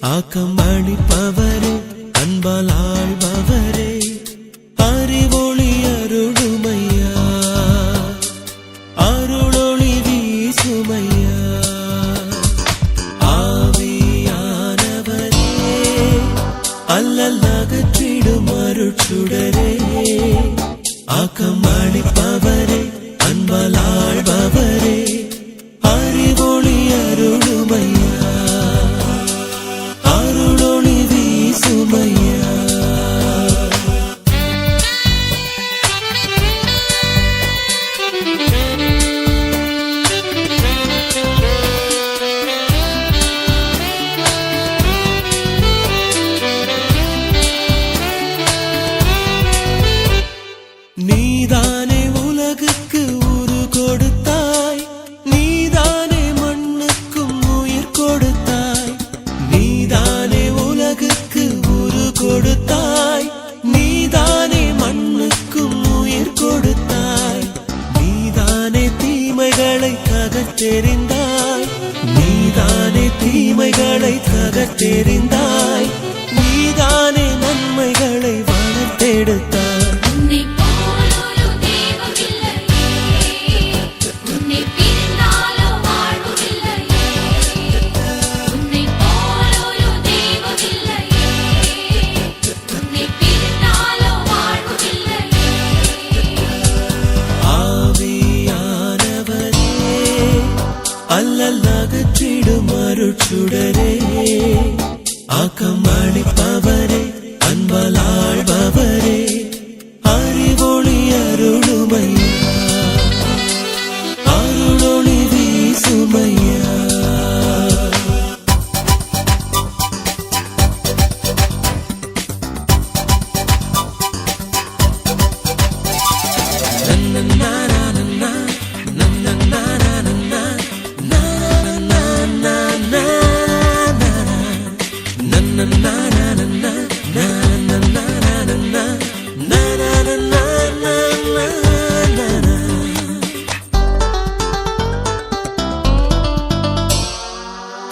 ஆக்கம் அளிப்பவரே அன்பால் ஆழ்பவரே அறிவொளி அருளுமையா அருளொளி வீசுமையா ஆவியானவரே அல்லல் அகற்றிடும் அருட்சுடரே ஆக்கம் அளிப்பவரே அன்பால் ஆழ்பவரே அறிவொளி அருளுமையா அருளொளி வீசுமையா நீதானே உலகுக்கு உரு கொடுத்தாய் நீதானே மண்ணுக்கும் உயிர் கொடுத்தாய் நீதானே உலகுக்கு உரு கொடுத்தாய் நீதானே மண்ணுக்கும் உயிர் கொடுத்தாய் நீதானே தீமைகளை தகர்த்தெறிந்தாய் நீதானே தீமைகளை தகர்த்தெறிந்தாய் நீதானே நன்மைகளை வளர்த்தெடுத்தாய் அல்லல் அகற்றிடும் அருட்சுடரே ஆக்கம் அளிப்பவரே அன்பால் ஆழ்பவரே அறிவொளி அருளுமையா அருளொளி வீசுமையா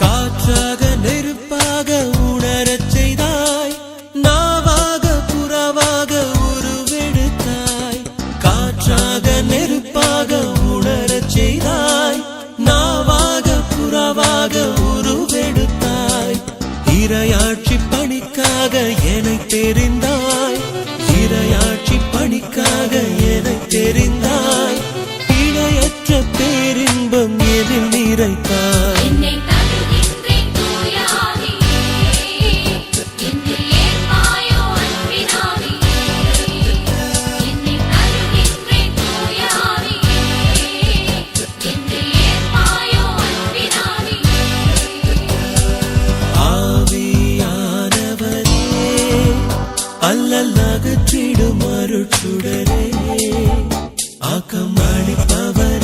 காற்றாக நெருப்பாக உணரச் செய்தாய் நாவாக புறவாக உருவெடுத்தாய் காற்றாக நெருப்பாக உணரச் செய்தாய் நாவாக புறவாக உருவெடுத்தாய் இறையாட்சி பணிக்காக என்னை தெரிந்தாய் இறையாட்சி பணிக்காக என்னை தெரிந்தாய் இணையற்ற பேரின்பம் எதில் நிறைத்தாய் அல்லல் அகற்றிடும் அருட்சுடரே ஆக்கம் அளிப்பவரே